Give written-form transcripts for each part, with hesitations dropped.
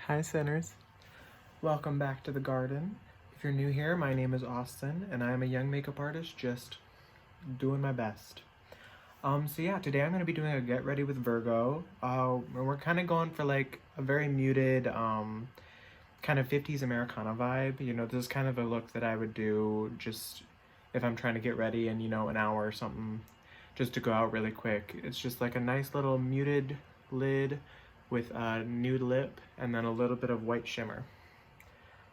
Hi sinners, welcome back to the garden. If you're new here, my name is Austin and I am a young makeup artist just doing my best. So yeah, today I'm going to be doing a Get Ready with Virgo. And we're kind of going for like a very muted kind of 50s Americana vibe. You know, this is kind of a look that I would do just if I'm trying to get ready in, an hour or something, just to go out really quick. It's just like a nice little muted lid with a nude lip and then a little bit of white shimmer.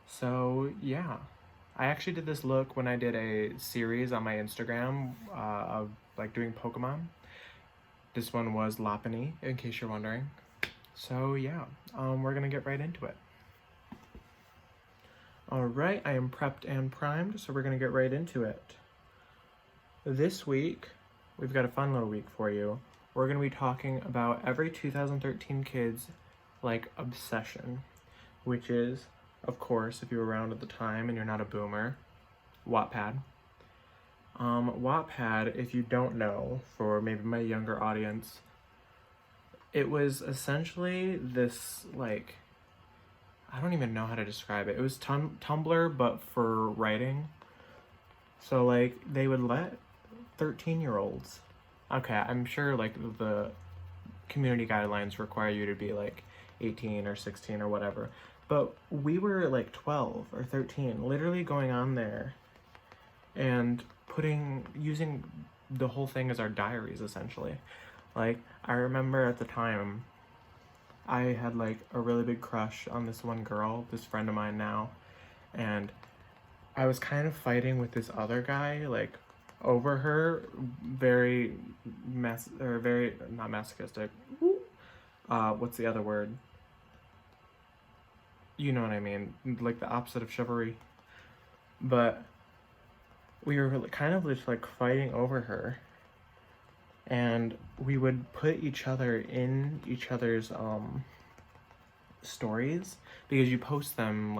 So yeah, I actually did this look when I did a series on my Instagram of like doing Pokemon. This one was Lopunny, in case you're wondering. So yeah, we're gonna get right into it. Alright, I am prepped and primed, so we're gonna get right into it. This week, we've got a fun little week for you. We're going to be talking about every 2013 kid's, obsession, which is, of course, if you were around at the time and you're not a boomer, Wattpad. Wattpad, if you don't know, for maybe my younger audience, it was essentially this, I don't even know how to describe it. It was Tumblr, but for writing. So, they would let 13-year-olds. Okay, I'm sure the community guidelines require you to be 18 or 16 or whatever. But we were 12 or 13, literally going on there and using the whole thing as our diaries essentially. I remember at the time I had a really big crush on this one girl, this friend of mine now, and I was kind of fighting with this other guy, over her, very not masochistic. What's the other word? You know what I mean, the opposite of chivalry. But we were kind of just fighting over her, and we would put each other in each other's stories, because you post them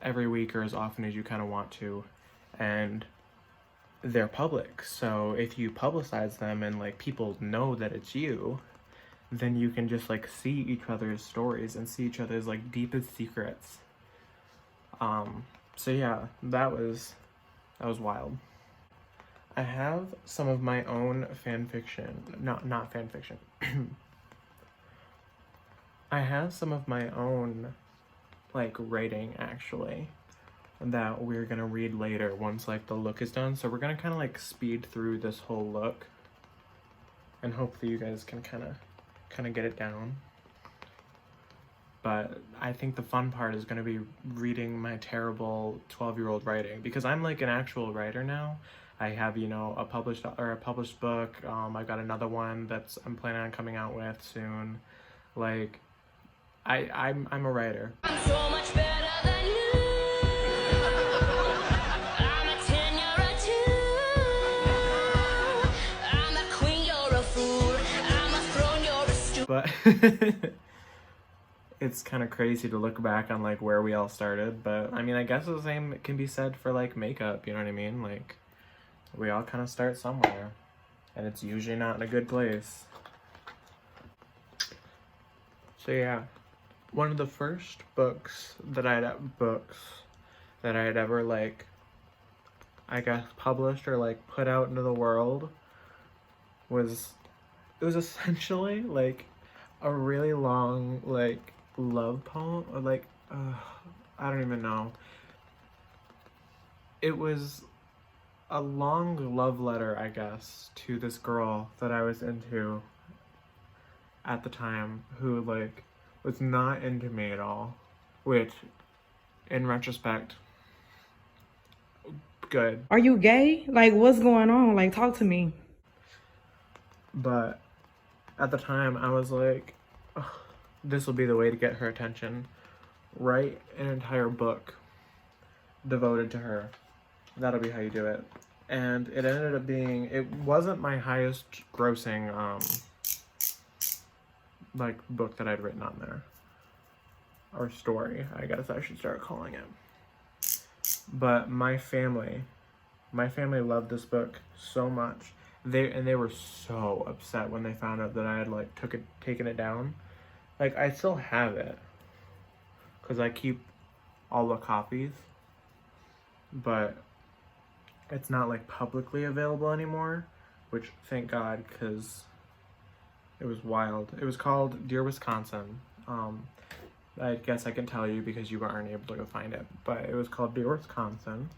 every week or as often as you kind of want to, and they're public. So if you publicize them and people know that it's you, then you can just see each other's stories and see each other's deepest secrets. So yeah, that was wild. I have some of my own fanfiction, not fanfiction. I have some of my own writing actually that we're gonna read later once the look is done. So we're gonna kind of speed through this whole look, and hopefully you guys can kind of get it down. But I think the fun part is gonna be reading my terrible 12-year-old writing, because I'm an actual writer now. I have a published book. I've got another one that's I'm planning on coming out with soon. I'm a writer. I'm so much better than you. But it's kind of crazy to look back on where we all started. But I mean, I guess the same can be said for makeup, you know what I mean? We all kind of start somewhere, and it's usually not in a good place. So yeah, one of the first books that I had ever I guess published or put out into the world was essentially a really long love poem, or I don't even know. It was a long love letter, I guess, to this girl that I was into at the time, who was not into me at all, which in retrospect, good. Are you gay? What's going on? Talk to me. But at the time I was this will be the way to get her attention. Write an entire book devoted to her. That'll be how you do it. And it ended up being, it wasn't my highest grossing book that I'd written on there, or story, I guess I should start calling it. But my family loved this book so much. They were so upset when they found out that I had taken it down. I still have it, because I keep all the copies, but it's not like publicly available anymore, which thank God, because it was wild. It was called Dear Wisconsin. I guess I can tell you because you weren't able to go find it, but it was called Dear Wisconsin.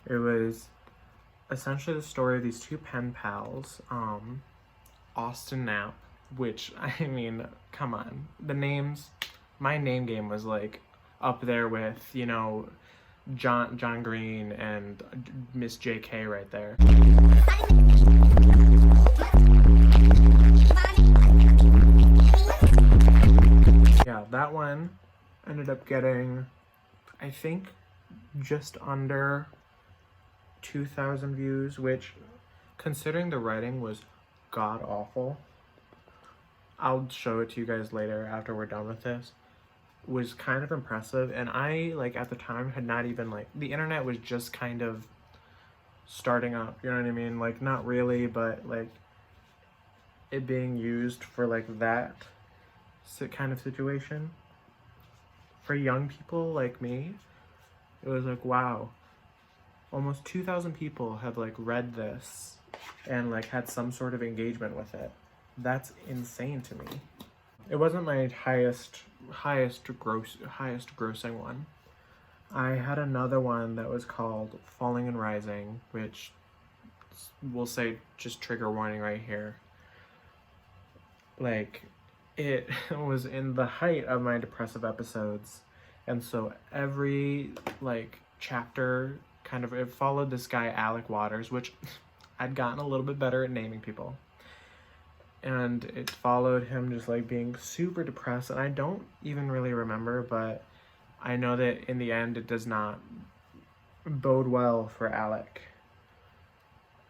It was essentially the story of these two pen pals, Austin Knapp, which, I mean, come on. The names, my name game was like up there with, you know, John Green and Miss JK right there. Yeah, that one ended up getting, I think, just under 2,000 views, which, considering the writing was god awful, I'll show it to you guys later after we're done with this, was kind of impressive. And I, like, at the time had not even, like, the internet was just kind of starting up, you know what I mean? Like, not really, but like it being used for like that kind of situation for young people like me. It was like, wow, almost 2,000 people have like read this and like had some sort of engagement with it. That's insane to me. It wasn't my highest grossing one. I had another one that was called Falling and Rising, which we'll say just trigger warning right here. Like, it was in the height of my depressive episodes, and so every like chapter kind of, it followed this guy Alec Waters, which I'd gotten a little bit better at naming people, and it followed him just like being super depressed. And I don't even really remember, but I know that in the end it does not bode well for Alec.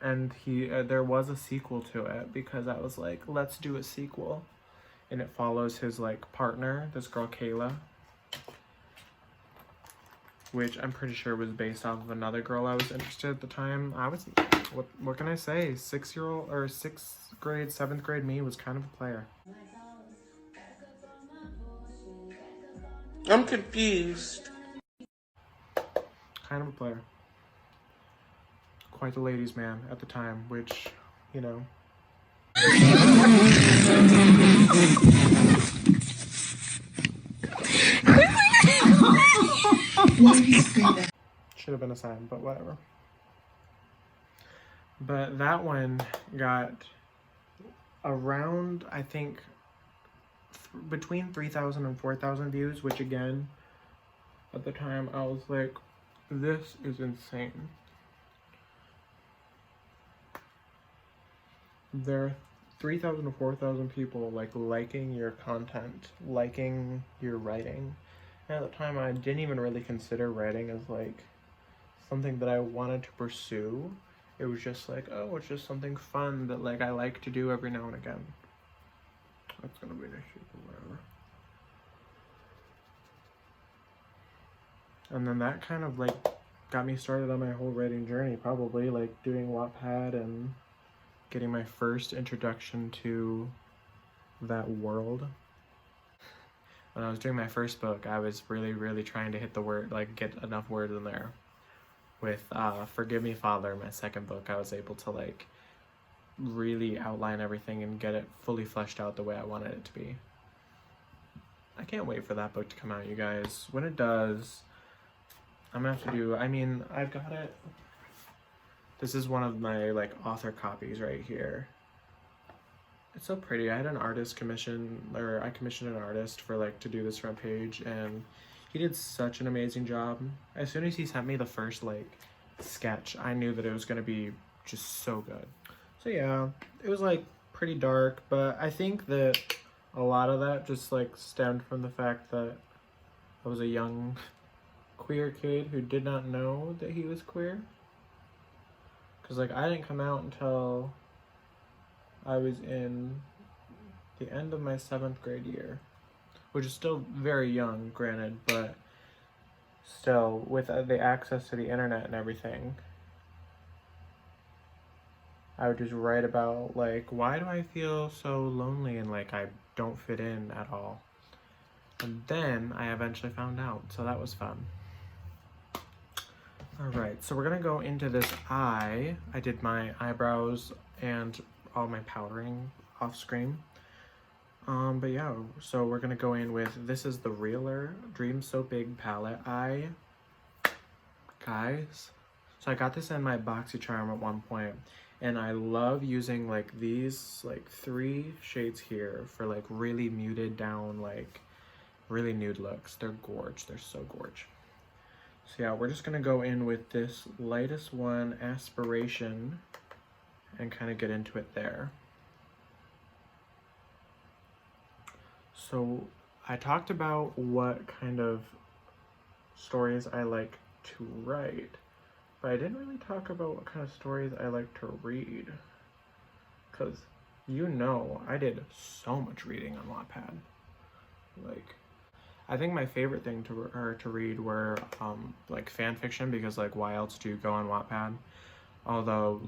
And he there was a sequel to it because I was like, let's do a sequel. And it follows his like partner, this girl Kayla, which I'm pretty sure was based off of another girl I was interested at the time. I was, what can I say? 6-year-old or 6th grade, 7th grade me was kind of a player. I'm confused. Kind of a player. Quite the ladies' man at the time, which, you know. Should have been a sign, but whatever. But that one got around, I think, between 3,000 and 4,000 views, which again, at the time, I was like, this is insane. There are 3,000 to 4,000 people like liking your content, liking your writing. And at the time, I didn't even really consider writing as like something that I wanted to pursue. It was just like, oh, it's just something fun that like I like to do every now and again. That's gonna be an issue or whatever. And then that kind of like got me started on my whole writing journey, probably like doing Wattpad and getting my first introduction to that world. When I was doing my first book, I was really trying to hit the word, like get enough words in there. With Forgive Me Father, my second book, I was able to like really outline everything and get it fully fleshed out the way I wanted it to be. I can't wait for that book to come out, you guys. When it does, I'm gonna have to do, I mean, I've got it. This is one of my like author copies right here. It's so pretty. I had an artist commission, or I commissioned an artist for like to do this front page, and he did such an amazing job. As soon as he sent me the first like sketch, I knew that it was gonna be just so good. So yeah, it was like pretty dark, but I think that a lot of that just like stemmed from the fact that I was a young queer kid who did not know that he was queer. Cause like I didn't come out until I was in the end of my 7th grade year, which is still very young, granted, but still, with the access to the internet and everything, I would just write about like, why do I feel so lonely and like I don't fit in at all? And then I eventually found out, so that was fun. All right, so we're gonna go into this eye. I did my eyebrows and all my powdering off screen. But yeah, so we're gonna go in with, this is the Realer Dream So Big palette eye, guys. So I got this in my BoxyCharm at one point, and I love using like these like 3 shades here for like really muted down, like really nude looks. They're gorge, they're so gorge. So yeah, we're just gonna go in with this lightest one, Aspiration, and kind of get into it there. So I talked about what kind of stories I like to write, but I didn't really talk about what kind of stories I like to read. Because, you know, I did so much reading on Wattpad. Like, I think my favorite thing to read were like fan fiction, because like why else do you go on Wattpad? Although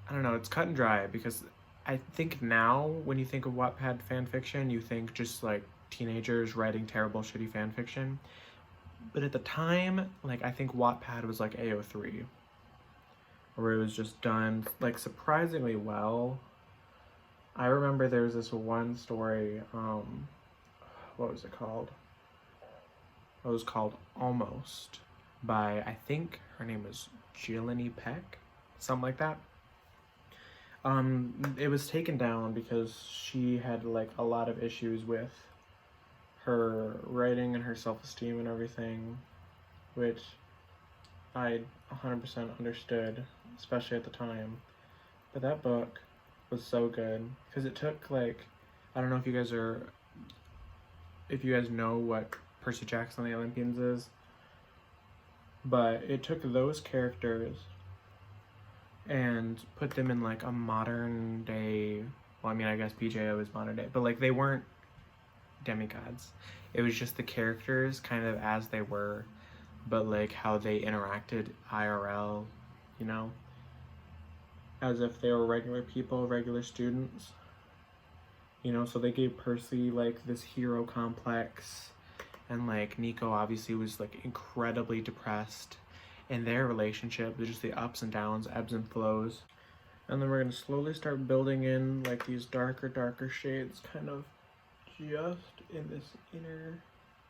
I don't know, it's cut and dry, because I think now when you think of Wattpad fan fiction, you think just like teenagers writing terrible shitty fan fiction. But at the time, like I think Wattpad was like AO3, where it was just done like surprisingly well. I remember there was this one story, what was it called? It was called Almost, by, I think her name is Jelani Peck, something like that. It was taken down because she had like a lot of issues with her writing and her self-esteem and everything, which I 100% understood, especially at the time. But that book was so good, because it took like, I don't know if you guys know what Percy Jackson and the Olympians is, but it took those characters and put them in like a modern day, well, I mean, I guess BJO is modern day, but like they weren't demigods. It was just the characters kind of as they were, but like how they interacted IRL, you know, as if they were regular people, regular students, you know. So they gave Percy like this hero complex, and like Nico obviously was like incredibly depressed, and their relationship, just the ups and downs, ebbs and flows. And then we're gonna slowly start building in like these darker shades, kind of just in this inner,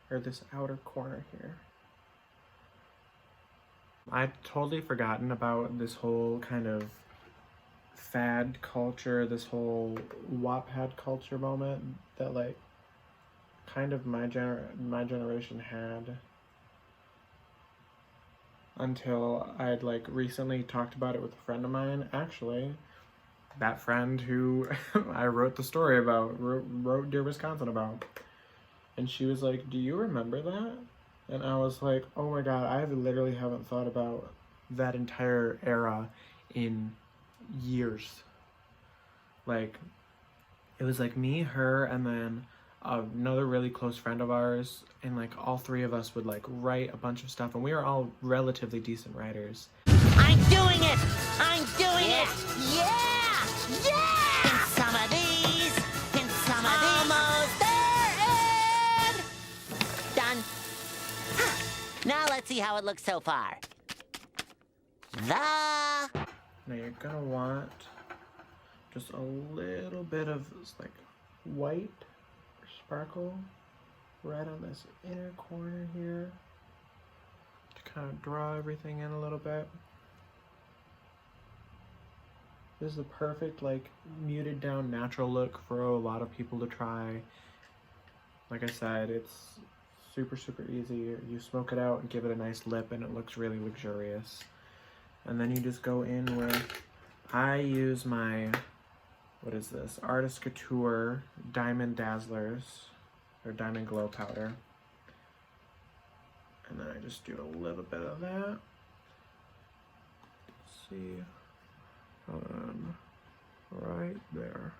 or this outer corner here. I'd totally forgotten about this whole kind of fad culture, this whole Wattpad culture moment that like kind of my generation had, until I'd like recently talked about it with a friend of mine. Actually, that friend who I wrote the story about, wrote Dear Wisconsin about, and she was like, do you remember that? And I was like, oh my god, I literally haven't thought about that entire era in years. Like, it was like me, her, and then another really close friend of ours, and like all 3 of us would like write a bunch of stuff, and we were all relatively decent writers. I'm doing it! I'm doing it! Yeah! Yeah! In some of these, in some of these. Almost there, and done. Now let's see how it looks so far. Now you're gonna want just a little bit of like white or sparkle right on this inner corner here to kind of draw everything in a little bit. This is the perfect like muted down natural look for a lot of people to try. Like I said, it's super easy. You smoke it out and give it a nice lip, and it looks really luxurious. And then you just go in with, I use my, what is this, Artist Couture Diamond Dazzlers, or Diamond Glow Powder. And then I just do a little bit of that. Let's see, right there.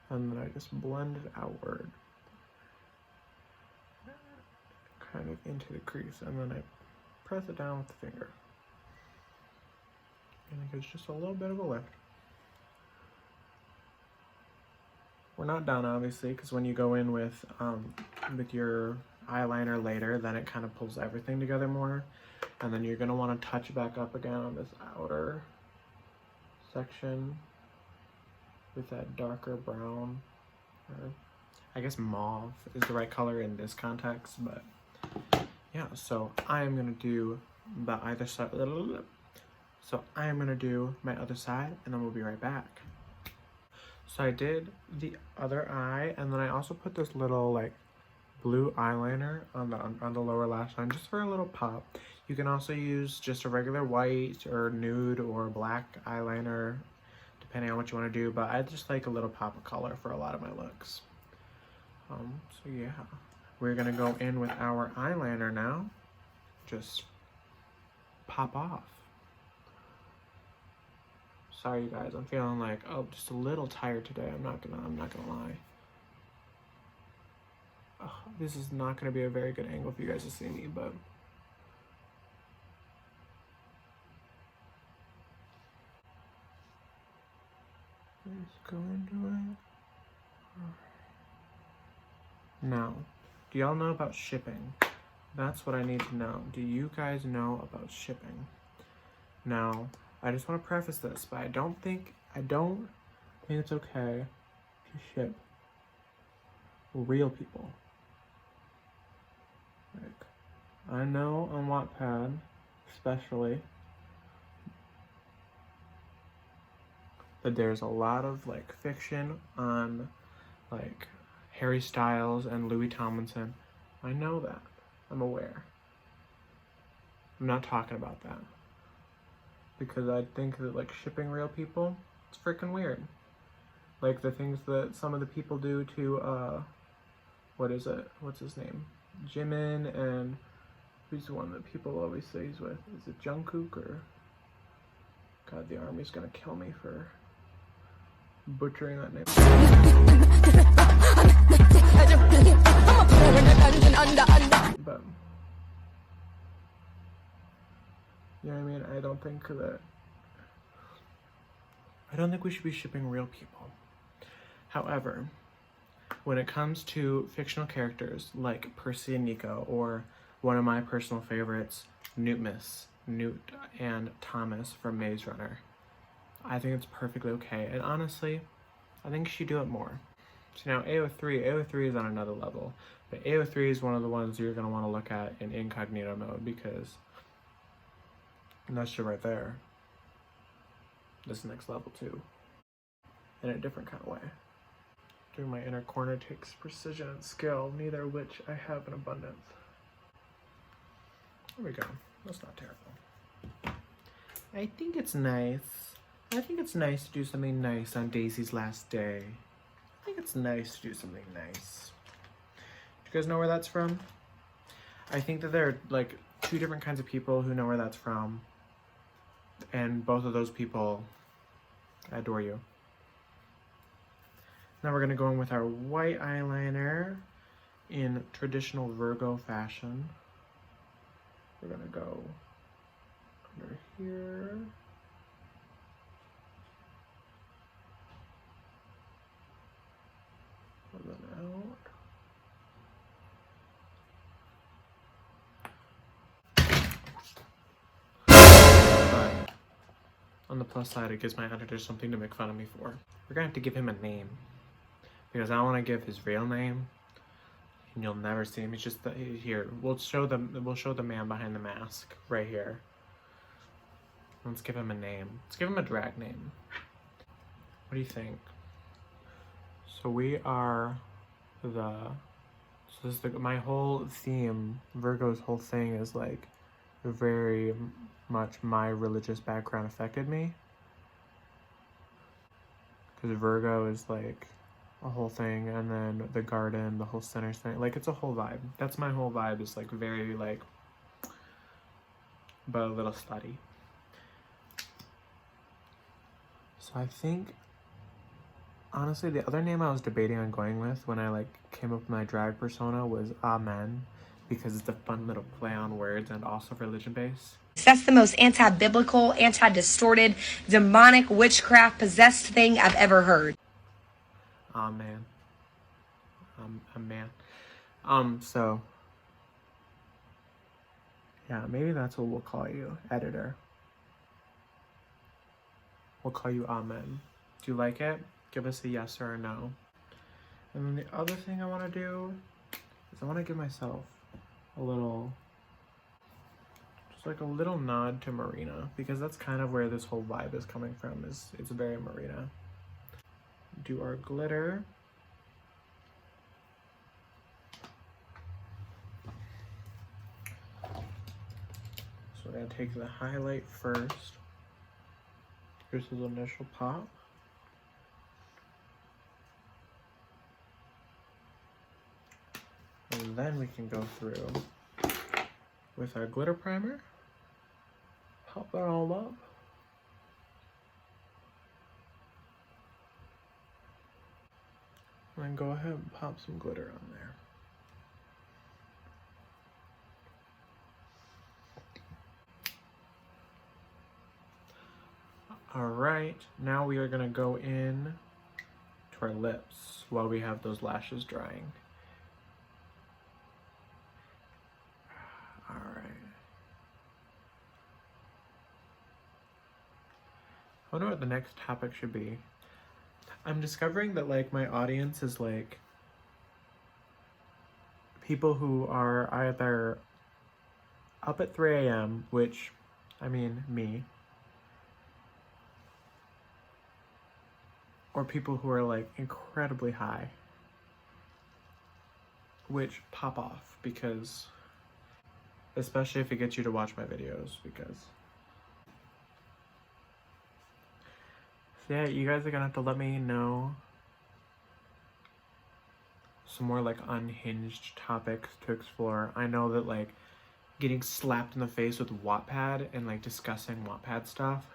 And then I just blend it outward, kind of into the crease, and then I press it down with the finger. And it gives just a little bit of a lift. We're not done, obviously, because when you go in with your eyeliner later, then it kind of pulls everything together more. And then you're going to want to touch back up again on this outer section with that darker brown, or I guess mauve is the right color in this context, but yeah. So I am going to do the either side. So I am going to do my other side, and then we'll be right back. So I did the other eye, and then I also put this little like blue eyeliner on the lower lash line just for a little pop. You can also use just a regular white or nude or black eyeliner depending on what you want to do, but I just like a little pop of color for a lot of my looks. So yeah, we're gonna go in with our eyeliner now. Just pop off. Sorry you guys, I'm feeling like, oh, just a little tired today. I'm not gonna lie. Oh, this is not gonna be a very good angle for you guys to see me, but let's go into it. Now, do y'all know about shipping? That's what I need to know. Do you guys know about shipping? Now, I just want to preface this, but I don't think it's okay to ship real people. Like, I know on Wattpad, especially, that there's a lot of like fiction on like Harry Styles and Louis Tomlinson. I know that. I'm aware. I'm not talking about that. Because I think that like shipping real people, it's freaking weird. Like the things that some of the people do to what is it? What's his name? Jimin, and who's the one that people always say he's with? Is it Jungkook or? God, the army's gonna kill me for butchering that name. But you know what I mean? I don't think we should be shipping real people. However, when it comes to fictional characters like Percy and Nico, or one of my personal favorites, Newt and Thomas from Maze Runner, I think it's perfectly okay. And honestly, I think you should do it more. So now AO3 is on another level, but AO3 is one of the ones you're gonna want to look at in incognito mode, because that shit right there, this next level too, in a different kind of way. Doing my inner corner takes precision and skill, neither of which I have in abundance. There we go. That's not terrible. I think it's nice. I think it's nice to do something nice on Daisy's last day. I think it's nice to do something nice. Do you guys know where that's from? I think that there are like two different kinds of people who know where that's from. And both of those people, I adore you. Now we're going to go in with our white eyeliner in traditional Virgo fashion. We're going to go under here. Pull that out. But on the plus side, it gives my editor something to make fun of me for. We're going to have to give him a name, because I want to give his real name, and you'll never see him. It's just here. We'll show the man behind the mask right here. Let's give him a name. Let's give him a drag name. What do you think? So we are my whole theme, Virgo's whole thing is like very much my religious background affected me. Because Virgo is like a whole thing, and then the garden, the whole center thing, like it's a whole vibe. That's my whole vibe, is like very like, but a little slutty. So I think, honestly, the other name I was debating on going with when I like came up with my drag persona was Amen, because it's a fun little play on words and also religion based. That's the most anti-biblical, anti-distorted, demonic, witchcraft, possessed thing I've ever heard. a man. A man. So yeah, maybe that's what we'll call you, editor. We'll call you Amen. Do you like it? Give us a yes or a no. And then the other thing I want to do is I want to give myself a little, just like a little nod to Marina, because that's kind of where this whole vibe is coming from, is it's very Marina. Do our glitter. So we're gonna take the highlight first. Here's his initial pop. And then we can go through with our glitter primer. Pop that all up. And then go ahead and pop some glitter on there. Alright, now we are gonna go in to our lips while we have those lashes drying. Alright. I wonder what the next topic should be. I'm discovering that like my audience is like people who are either up at 3 a.m., which, I mean, me, or people who are like incredibly high, which pop off, because especially if it gets you to watch my videos, because so yeah, you guys are gonna have to let me know some more like unhinged topics to explore. I know that like getting slapped in the face with Wattpad and like discussing Wattpad stuff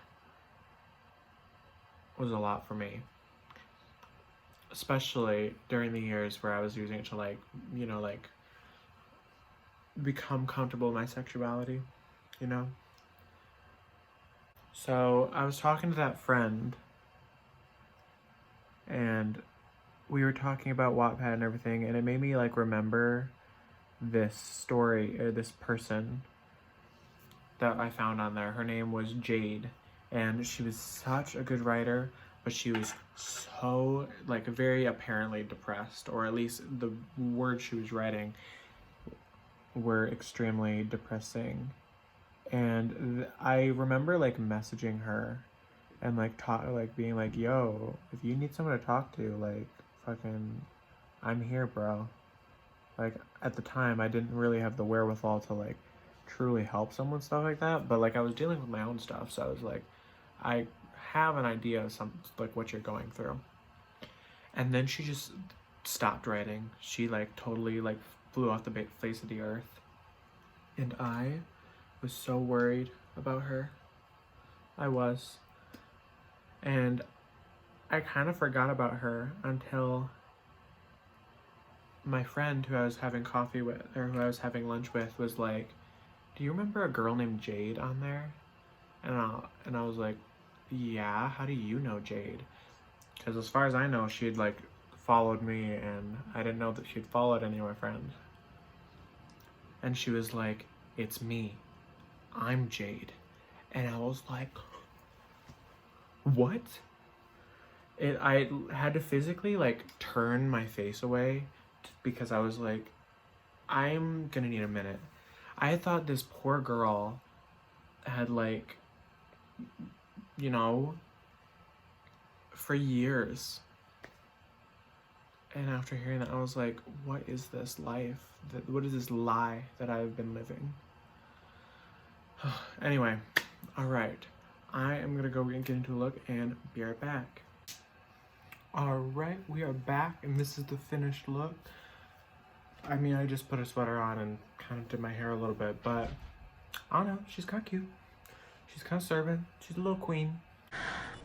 was a lot for me, especially during the years where I was using it to like, you know, like become comfortable in my sexuality, you know? So I was talking to that friend and we were talking about Wattpad and everything, and it made me like remember this story, or this person that I found on there. Her name was Jade, and she was such a good writer, but she was so like very apparently depressed, or at least the words she was writing were extremely depressing. And I remember like messaging her and like being like, yo, if you need someone to talk to, like fucking I'm here, bro. Like at the time I didn't really have the wherewithal to like truly help someone, stuff like that, but like I was dealing with my own stuff, so I was like, I have an idea of some like what you're going through. And then she just stopped writing. She like totally like flew off the face of the earth, and I was so worried about her. I was. And I kind of forgot about her until my friend who I was having coffee with, or who I was having lunch with, was like, do you remember a girl named Jade on there? And I was like, yeah, how do you know Jade? Because as far as I know, she'd like followed me, and I didn't know that she'd followed any of my friends. And she was like, it's me. I'm Jade. And I was like, what? I had to physically like turn my face away because I was like, I'm gonna need a minute. I thought this poor girl had like, you know, for years. And after hearing that, I was like, what is this life? What is this lie that I've been living? Anyway, all right. I am gonna go and get into a look and be right back. All right, we are back, and this is the finished look. I mean, I just put a sweater on and kind of did my hair a little bit, but I don't know, she's kind of cute. She's kind of serving. She's a little queen.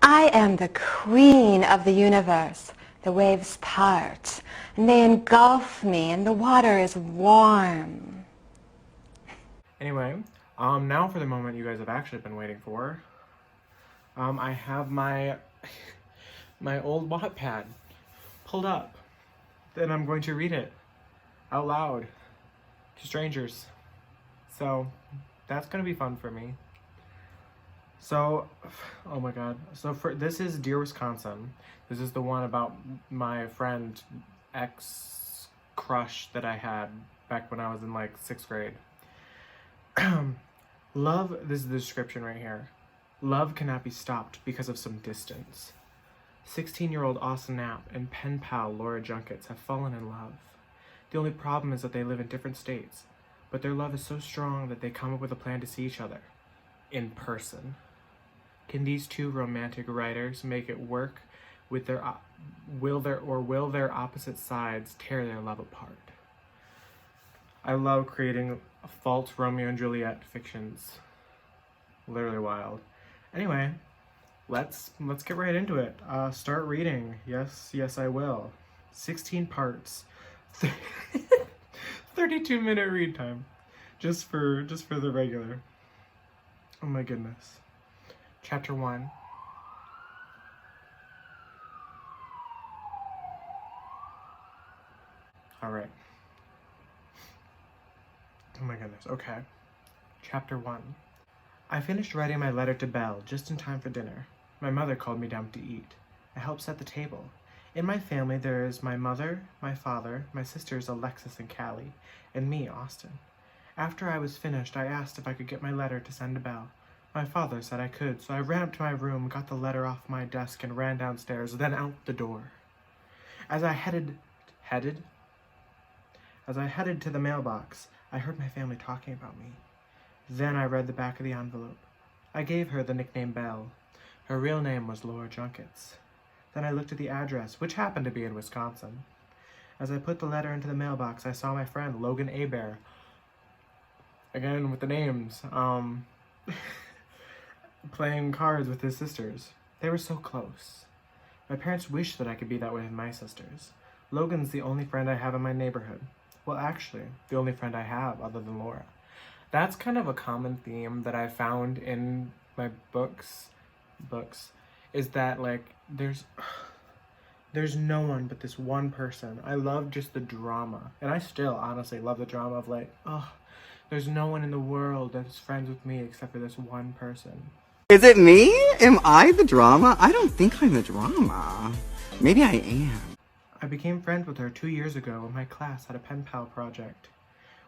I am the queen of the universe. The waves part, and they engulf me, and the water is warm. Anyway, now for the moment you guys have actually been waiting for. I have my my old Wattpad, pulled up. Then I'm going to read it out loud to strangers. So that's gonna be fun for me. So, oh my god. So this is Dear Wisconsin. This is the one about my friend ex crush that I had back when I was in like 6th grade. Love, this is the description right here. Love cannot be stopped because of some distance. 16-year-old Austin Knapp and pen pal Laura Junkets have fallen in love. The only problem is that they live in different states, but their love is so strong that they come up with a plan to see each other in person. Can these two romantic writers make it work with their will their opposite sides tear their love apart? I love creating false Romeo and Juliet fictions. Literally wild. Anyway, let's get right into it. Start reading. Yes, I will. 16 parts. 32-minute read time. Just for the regular. Oh my goodness. Chapter 1. Alright. Oh my goodness. Okay. Chapter 1. I finished writing my letter to Belle just in time for dinner. My mother called me down to eat. I helped set the table. In my family, there is my mother, my father, my sisters Alexis and Callie, and me, Austin. After I was finished, I asked if I could get my letter to send to Belle. My father said I could, so I ran up to my room, got the letter off my desk, and ran downstairs, then out the door. As I headed to the mailbox, I heard my family talking about me. Then I read the back of the envelope. I gave her the nickname Belle. Her real name was Laura Junkets. Then I looked at the address, which happened to be in Wisconsin. As I put the letter into the mailbox, I saw my friend Logan Hebert. Again with the names. Playing cards with his sisters. They were so close. My parents wish that I could be that way with my sisters. Logan's the only friend I have in my neighborhood. Well, actually, the only friend I have other than Laura. That's kind of a common theme that I found in my books, is that like there's no one but this one person. I love just the drama, and I still honestly love the drama of like, oh, there's no one in the world that's friends with me except for this one person. Is it me? Am I the drama? I don't think I'm the drama. Maybe I am. I became friends with her 2 years ago when my class had a pen pal project.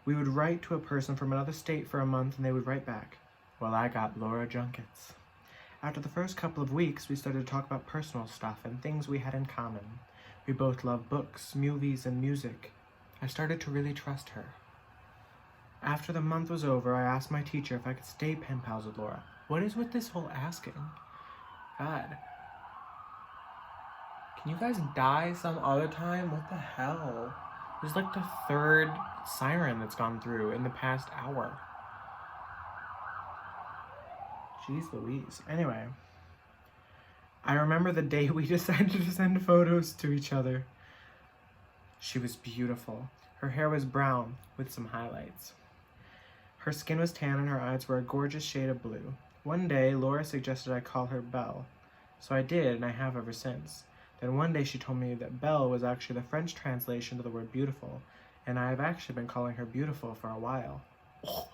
We would write to a person from another state for a month and they would write back. Well, I got Laura Junkets. After the first couple of weeks, we started to talk about personal stuff and things we had in common. We both loved books, movies, and music. I started to really trust her. After the month was over, I asked my teacher if I could stay pen pals with Laura. What is with this whole asking? God. Can you guys die some other time? What the hell? There's like the 3rd siren that's gone through in the past hour. Jeez Louise. Anyway. I remember the day we decided to send photos to each other. She was beautiful. Her hair was brown with some highlights. Her skin was tan and her eyes were a gorgeous shade of blue. One day, Laura suggested I call her Belle. So I did, and I have ever since. Then one day she told me that Belle was actually the French translation to the word beautiful, and I have actually been calling her beautiful for a while. Oh.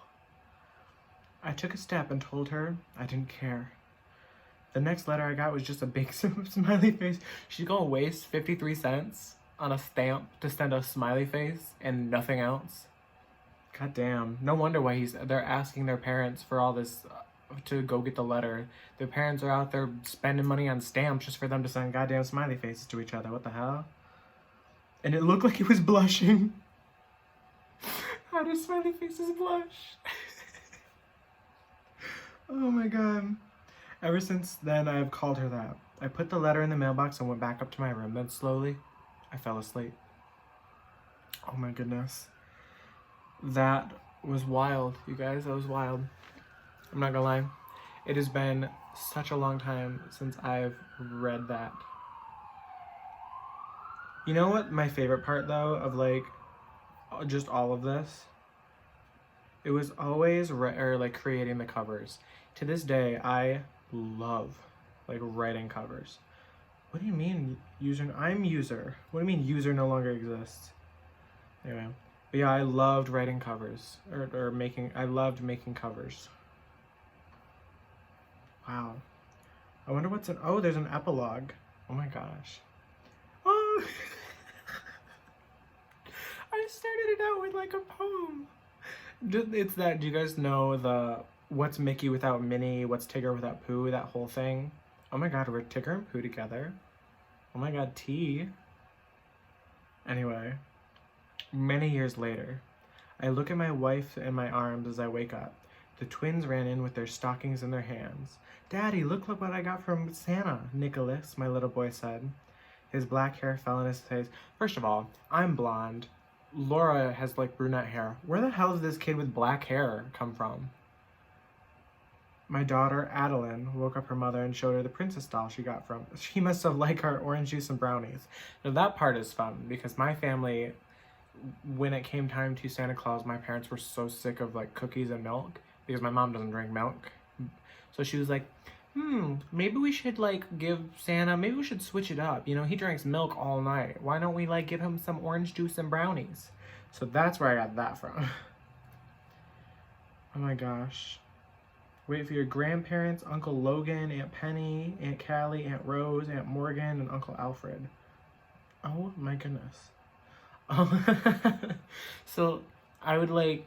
I took a step and told her I didn't care. The next letter I got was just a big smiley face. She's gonna waste 53 cents on a stamp to send a smiley face and nothing else. God damn. No wonder why they're asking their parents for all this to go get the letter. Their parents are out there spending money on stamps just for them to send goddamn smiley faces to each other. What the hell? And it looked like he was blushing. How do smiley faces blush? Oh my god. Ever since then, I have called her that. I put the letter in the mailbox and went back up to my room. Then slowly, I fell asleep. Oh my goodness. That was wild, you guys. That was wild. I'm not gonna lie. It has been such a long time since I've read that. You know what my favorite part, though, of, like, just all of this? It was always creating the covers. To this day, I love, like, writing covers. What do you mean user? I'm user. What do you mean user no longer exists? Anyway, but yeah, I loved writing covers or making. I loved making covers. Wow. I wonder what's an. Oh, there's an epilogue. Oh my gosh. Oh. I started it out with like a poem. It's that. Do you guys know the what's Mickey without Minnie? What's Tigger without Pooh? That whole thing. Oh my god, we're Tigger and Pooh together. Oh my god, T. Anyway, many years later, I look at my wife in my arms as I wake up. The twins ran in with their stockings in their hands. Daddy, look what I got from Santa, Nicholas, my little boy said. His black hair fell in his face. First of all, I'm blonde. Laura has like brunette hair. Where the hell does this kid with black hair come from? My daughter, Adeline, woke up her mother and showed her the princess doll she got from. She must have liked our orange juice and brownies. Now that part is fun because my family, when it came time to Santa Claus, my parents were so sick of like cookies and milk because my mom doesn't drink milk. So she was like, maybe we should like give Santa, maybe we should switch it up. You know, he drinks milk all night. Why don't we like give him some orange juice and brownies? So that's where I got that from. Oh my gosh. Wait for your grandparents, Uncle Logan, Aunt Penny, Aunt Callie, Aunt Rose, Aunt Morgan, and Uncle Alfred. Oh my goodness. So I would like,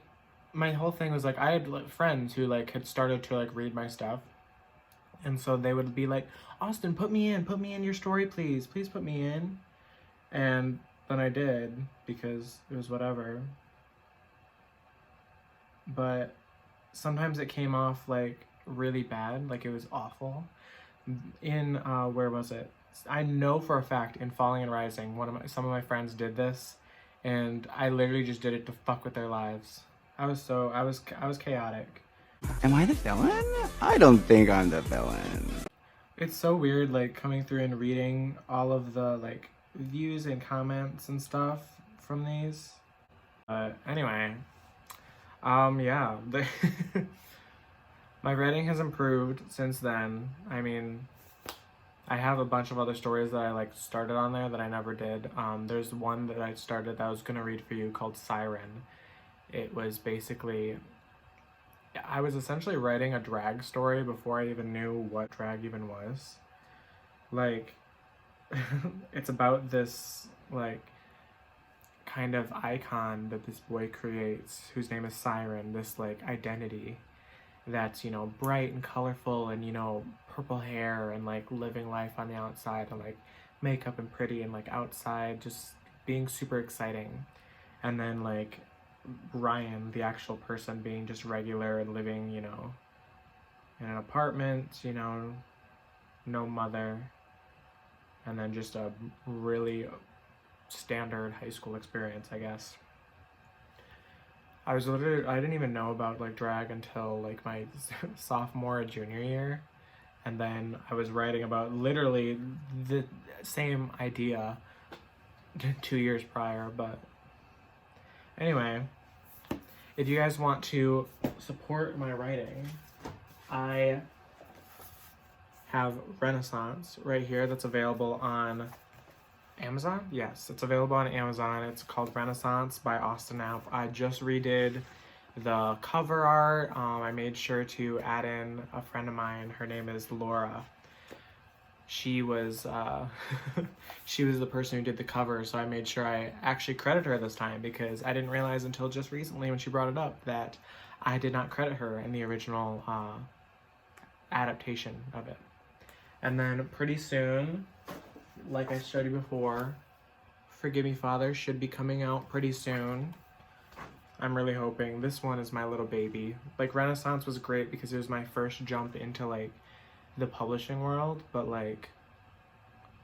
my whole thing was like, I had like, friends who like had started to like read my stuff. And so they would be like, Austin, put me in your story, please. Please put me in. And then I did because it was whatever. But sometimes it came off like really bad, like it was awful. In where was it? I know for a fact in Falling and Rising, some of my friends did this, and I literally just did it to fuck with their lives. I was chaotic. Am I the villain? I don't think I'm the villain. It's so weird, like coming through and reading all of the like views and comments and stuff from these. Anyway. Yeah, my writing has improved since then. I mean, I have a bunch of other stories that I like started on there that I never did. There's one that I started that I was gonna read for you called Siren. It was basically, I was essentially writing a drag story before I even knew what drag even was. Like, it's about this, like, kind of icon that this boy creates whose name is Siren, this like identity that's, you know, bright and colorful and, you know, purple hair and like living life on the outside and like makeup and pretty and like outside just being super exciting. And then like Ryan, the actual person, being just regular and living, you know, in an apartment, you know, no mother, and then just a really standard high school experience, I guess. I didn't even know about like drag until like my sophomore or junior year, and then I was writing about literally the same idea 2 years prior. But anyway, if you guys want to support my writing, I have Renaissance right here that's available on Amazon? Yes, it's available on Amazon. It's called Renaissance by Austin Knapp. I just redid the cover art. I made sure to add in a friend of mine. Her name is Laura. She was she was the person who did the cover, so I made sure I actually credit her this time because I didn't realize until just recently when she brought it up that I did not credit her in the original adaptation of it. And then pretty soon, like I showed you before, Forgive Me Father should be coming out pretty soon. I'm really hoping. This one is my little baby. Like, Renaissance was great because it was my first jump into, like, the publishing world, but, like,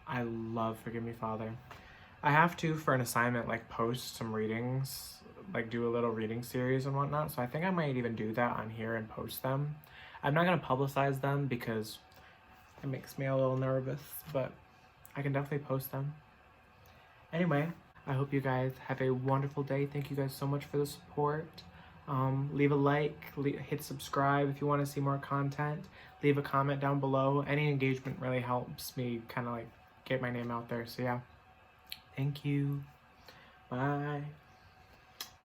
I love Forgive Me Father. I have to, for an assignment, like, post some readings, like, do a little reading series and whatnot, so I think I might even do that on here and post them. I'm not going to publicize them because it makes me a little nervous, but I can definitely post them. Anyway, I hope you guys have a wonderful day. Thank you guys so much for the support. Leave a like, hit subscribe if you want to see more content. Leave a comment down below. Any engagement really helps me kind of like get my name out there. So yeah, thank you. Bye.